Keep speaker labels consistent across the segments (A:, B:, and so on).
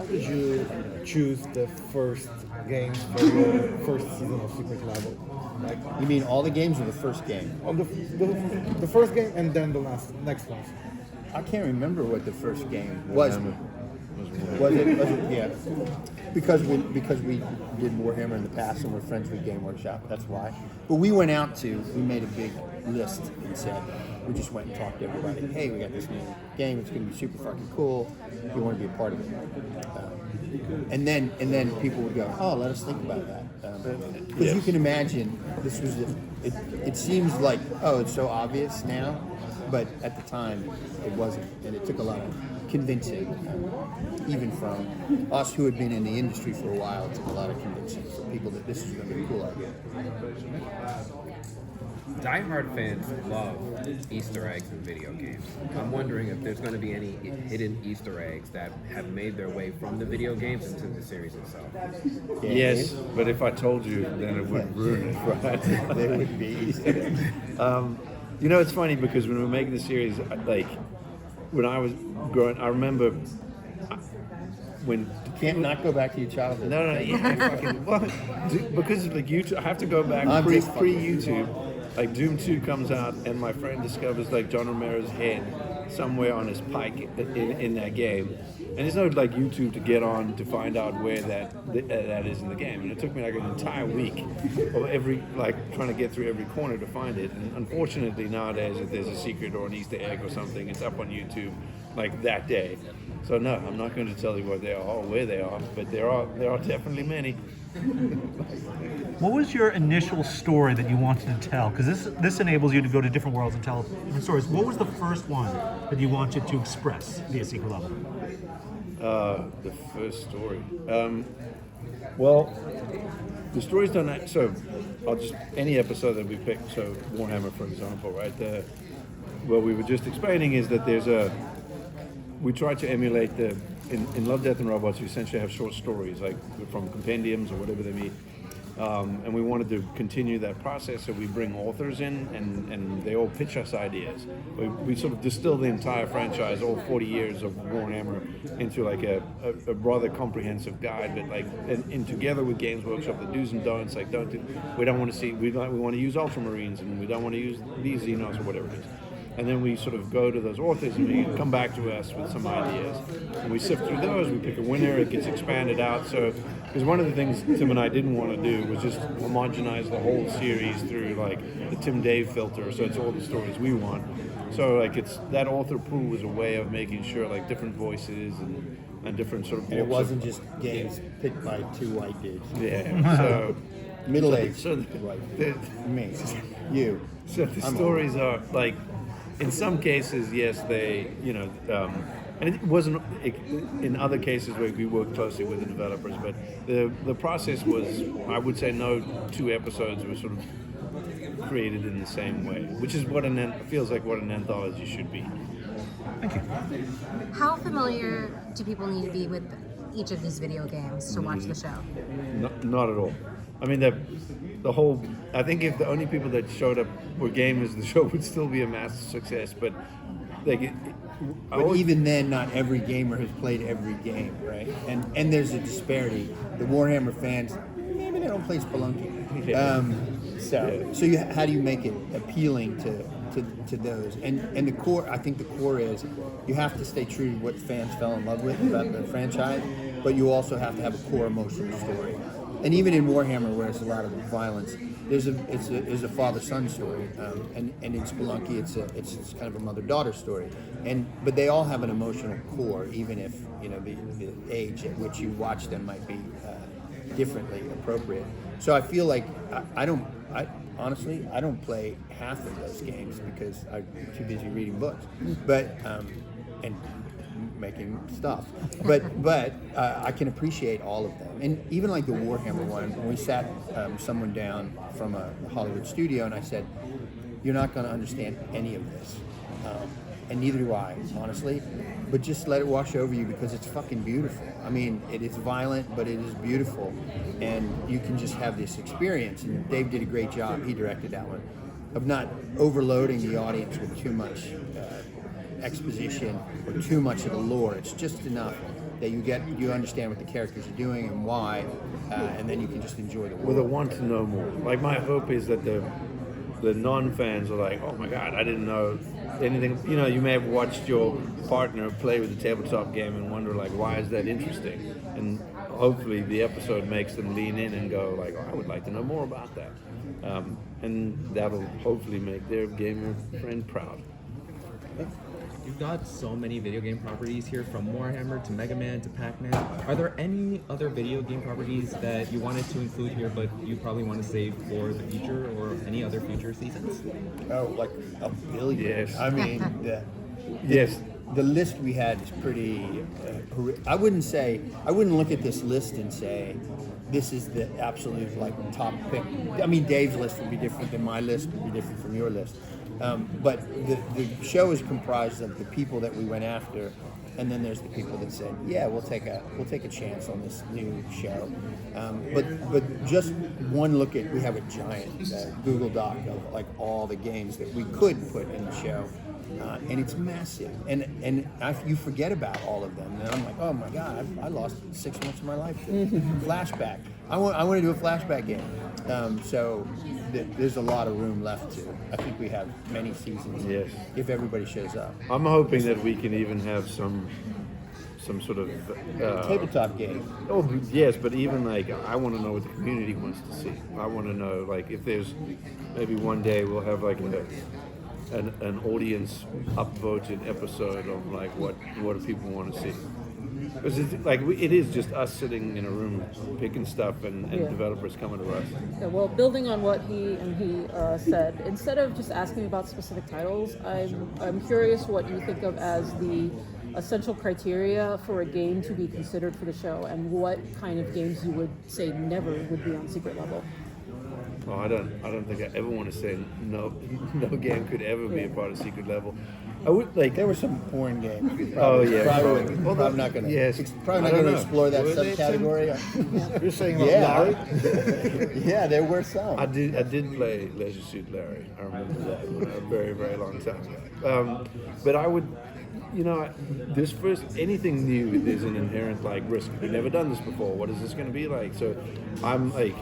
A: how did you choose the first game for your first season of Secret Level? Like,
B: You mean all the games or the first game?
A: the first game and then the next one.
B: I can't remember what the first game was. Was it? Yeah. Because we did Warhammer in the past and we're friends with Game Workshop. That's why. But we went out we made a big list and said, we just went and talked to everybody. Hey, we got this new game. It's going to be super fucking cool. We want to be a part of it. And then people would go, oh, let us think about that. Because you can imagine, this was it seems like, oh, it's so obvious now, but at the time it wasn't, and it took a lot of convincing, even from us who had been in the industry for a while. It took a lot of convincing for people that this is going to be a cool idea.
C: Die-hard fans love Easter eggs in video games. I'm wondering if there's going to be any hidden Easter eggs that have made their way from the video games into the series itself.
D: Yes, but if I told you, then it would ruin it, right?
B: There would be Easter eggs.
D: You know, it's funny because when we were making the series, like when I was growing, I remember when
B: You can't not go back to your childhood.
D: no, yeah, fucking what? Because like YouTube, I have to go back
B: I'm
D: pre
B: just fucking-
D: YouTube. Like Doom 2 comes out, and my friend discovers like John Romero's head somewhere on his pike in that game, and there's no like YouTube to get on to find out where that is in the game. And it took me like an entire week of trying to get through every corner to find it. And unfortunately nowadays, if there's a secret or an Easter egg or something, it's up on YouTube like that day. So no, I'm not going to tell you what they are or where they are, but there are definitely many.
E: What was your initial story that you wanted to tell? Because this enables you to go to different worlds and tell different stories. What was the first one that you wanted to express via Secret Level?
D: The first story. Well, the story's done that. So, any episode that we pick. So, Warhammer, for example, right? What we were just explaining is that we try to emulate in Love, Death and Robots. You essentially have short stories, like from compendiums or whatever they be. And we wanted to continue that process, so we bring authors in, and they all pitch us ideas. We sort of distill the entire franchise, all 40 years of Warhammer, into like a rather comprehensive guide. But like, in together with Games Workshop, the do's and don'ts. Like, we want to use Ultramarines, and we don't want to use these Xenos or whatever it is. And then we sort of go to those authors and we come back to us with some ideas. And we sift through those, we pick a winner, it gets expanded out. So, because one of the things Tim and I didn't want to do was just homogenize the whole series through like the Tim Dave filter, so it's all the stories we want. So like that author pool was a way of making sure like different voices and different sort of
B: And it
D: books
B: wasn't just games picked by two white dudes.
D: Yeah, so
B: Middle-aged
D: so
B: white. Me. You.
D: So the stories are like, in some cases, yes, they, and it wasn't, in other cases where we worked closely with the developers, but the process was, I would say no two episodes were sort of created in the same way, which is feels like what an anthology should be.
E: Thank you.
F: How familiar do people need to be with each of these video games to watch the show?
D: Not at all. I mean, the whole, I think if the only people that showed up were gamers, the show would still be a massive success, but
B: even then, not every gamer has played every game, right? And there's a disparity. The Warhammer fans, maybe they don't play Spelunky. How do you make it appealing to those? And the core, I think the core is you have to stay true to what fans fell in love with about the franchise, but you also have to have a core emotional story. And even in Warhammer, where there's a lot of violence, there's a father-son story, and in Spelunky, it's kind of a mother-daughter story. But they all have an emotional core, even if the age at which you watch them might be differently appropriate. So I feel like honestly, I don't play half of those games because I'm too busy reading books, and making stuff. But I can appreciate all of them. And even like the Warhammer one, when we sat someone down from a Hollywood studio and I said, you're not going to understand any of this. And neither do I, honestly. But just let it wash over you because it's fucking beautiful. I mean, it is violent, but it is beautiful. And you can just have this experience. And Dave did a great job, he directed that one, of not overloading the audience with too much exposition or too much of the lore. It's just enough that you understand what the characters are doing and why, and then you can just enjoy the
D: With a
B: world.
D: want to know more. Like my hope is that the non-fans are like, oh my god, I didn't know anything. You know, you may have watched your partner play with the tabletop game and wonder like, why is that interesting? And hopefully the episode makes them lean in and go like, oh, I would like to know more about that. And that'll hopefully make their gamer friend proud.
G: You've got so many video game properties here, from Warhammer to Mega Man to Pac-Man. Are there any other video game properties that you wanted to include here, but you probably want to save for the future or any other future seasons?
B: Oh, like a billion.
D: Yes.
B: I mean,
D: Yes.
B: the list we had is pretty. I wouldn't look at this list and say this is the absolute like top pick. I mean, Dave's list would be different than my list, would be different from your list. But the show is comprised of the people that we went after, and then there's the people that said, yeah, we'll take a chance on this new show. But just one look at, we have a giant Google Doc of like all the games that we could put in the show. And it's massive, and you forget about all of them. And I'm like, oh my god, I lost 6 months of my life. Flashback. I want to do a flashback game. So there's a lot of room left to. I think we have many seasons.
D: Yes.
B: If everybody shows up.
D: I'm hoping that we can even have some sort of
B: Tabletop game.
D: Oh yes, but even like I want to know what the community wants to see. I want to know like if there's maybe one day we'll have like an audience upvoted episode of like what do people want to see. Because it is just us sitting in a room picking stuff and
H: Yeah.
D: developers coming to us.
H: Yeah, well, building on what he said, instead of just asking about specific titles, I'm curious what you think of as the essential criteria for a game to be considered for the show, and what kind of games you would say never would be on secret level.
D: Oh, I don't think I ever want to say no game could ever be a part of Secret Level. I would like.
B: There were some porn games.
D: Oh yeah.
B: Probably,
D: Well,
B: I'm not gonna.
D: Yes.
B: Probably
D: I
B: not
D: don't
B: going to
D: know.
B: explore that
D: Were they
B: subcategory.
A: You're saying about
B: Yeah.
A: Larry?
B: Yeah, there were some.
D: I did play Leisure Suit Larry. I remember that a very, very long time ago. But I would, this first, anything new, there's an inherent like risk. We've never done this before. What is this going to be like? So I'm like,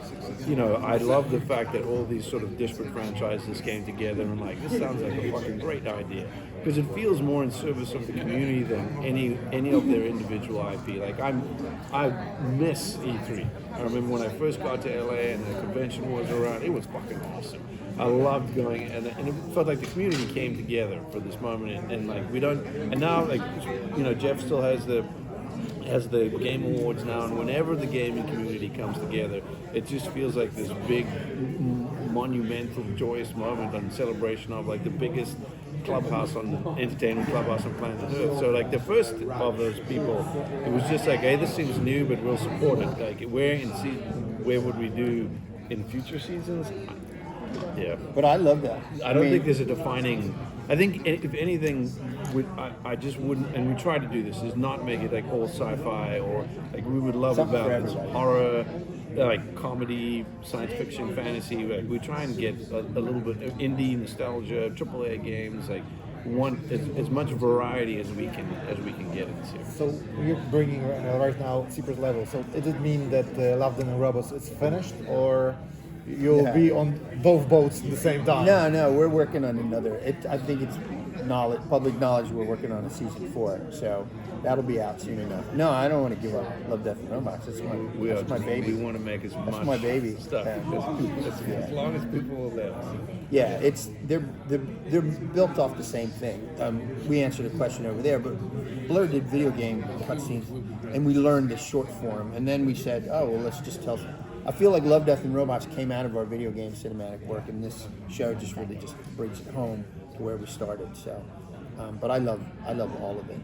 D: I love the fact that all these sort of disparate franchises came together and like, this sounds like a fucking great idea. Because it feels more in service of the community than any of their individual IP. Like I miss E3. I remember when I first got to LA and the convention was around. It was fucking awesome. I loved going, and it felt like the community came together for this moment. And like we don't, and now like Jeff still has the Game Awards now, and whenever the gaming community comes together, it just feels like this big, monumental, joyous moment and celebration of like the biggest entertainment clubhouse on planet Earth. So like the first of those people, it was just like, hey, this seems new, but we'll support it. Like where would we do in future seasons? Yeah.
B: But I love that.
D: I don't think there's a defining. I think if anything, I just wouldn't. And we try to do this is not make it like all sci-fi or like we would love
B: Something for
D: about
B: everybody.
D: horror, like comedy, science fiction, fantasy. Like we try and get a little bit of indie nostalgia, AAA games. Like as much variety as we can get in this year.
A: So you're bringing right now Secret Level. So does it mean that Love, Death and Robots is finished, or you'll
B: Yeah.
A: be on both boats at the same time?
B: No, we're working on another. I think it's public knowledge. We're working on a season 4, so that'll be out soon enough. No, I don't want to give up Love, Death, and Robots. That's my baby.
D: We want to make as much
B: my baby.
D: stuff as long as people will let us.
B: Yeah, they're built off the same thing. We answered a question over there, but Blur did video game cutscenes, and we learned the short form, and then we said, oh well, let's just tell. I feel like Love, Death, and Robots came out of our video game cinematic work, and this show just really just brings it home to where we started. So, but I love all of it.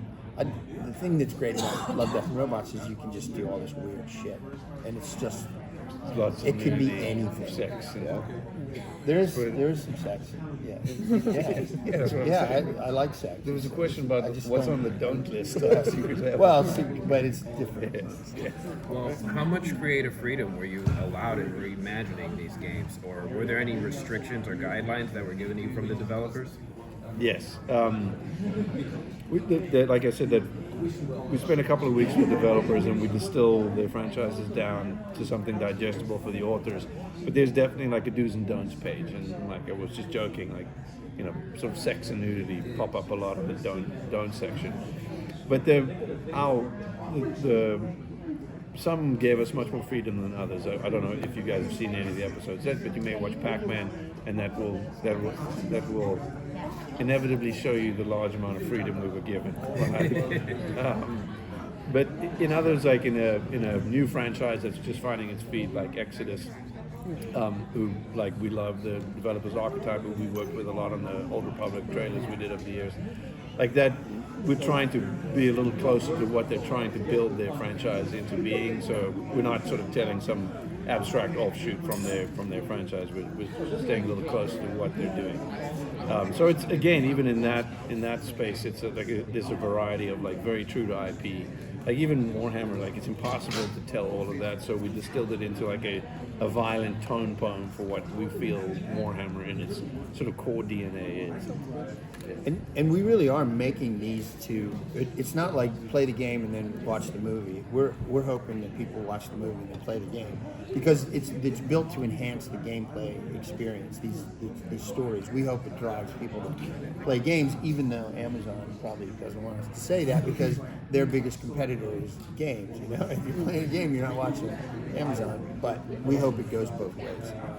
B: The thing that's great about Love, Death, and Robots is you can just do all this weird shit, and it's just
D: Lots of
B: it could be
D: nudity,
B: anything.
D: sex, and
B: There is some sex. Yeah,
D: that's what I'm saying.
B: I like sex.
D: There was a question about
B: I just
D: what's
B: don't-
D: on the don't list of Secret Level.
B: Well, but it's different.
C: Well, how much creative freedom were you allowed in reimagining these games, or were there any restrictions or guidelines that were given you from the developers?
D: Yes. Like I said, that we spent a couple of weeks with developers and we distill their franchises down to something digestible for the authors. But there's definitely like a do's and don'ts page, and like I was just joking, like, you know, sort of sex and nudity pop up a lot in the don't section. But some gave us much more freedom than others. I don't know if you guys have seen any of the episodes yet, but you may watch Pac-Man, and that will inevitably show you the large amount of freedom we were given. But in others, like in a new franchise that's just finding its feet, like Exodus, who like we love the developers Archetype, who we worked with a lot on the Old Republic trailers we did over the years, like that. We're trying to be a little closer to what they're trying to build their franchise into being. So we're not sort of telling some abstract offshoot from their franchise. We're staying a little closer to what they're doing. So it's, again, even in that space, it's there's a variety of like very true to IP. Like even Warhammer, like it's impossible to tell all of that. So we distilled it into like a violent tone poem for what we feel Warhammer in its sort of core DNA is.
B: And we really are making these two. It's not like play the game and then watch the movie. We're hoping that people watch the movie and then play the game, because it's built to enhance the gameplay experience. These stories. We hope it drives people to play games, even though Amazon probably doesn't want us to say that, because their biggest competitor is games. You know, if you're playing a game, you're not watching Amazon. But we hope it goes both ways.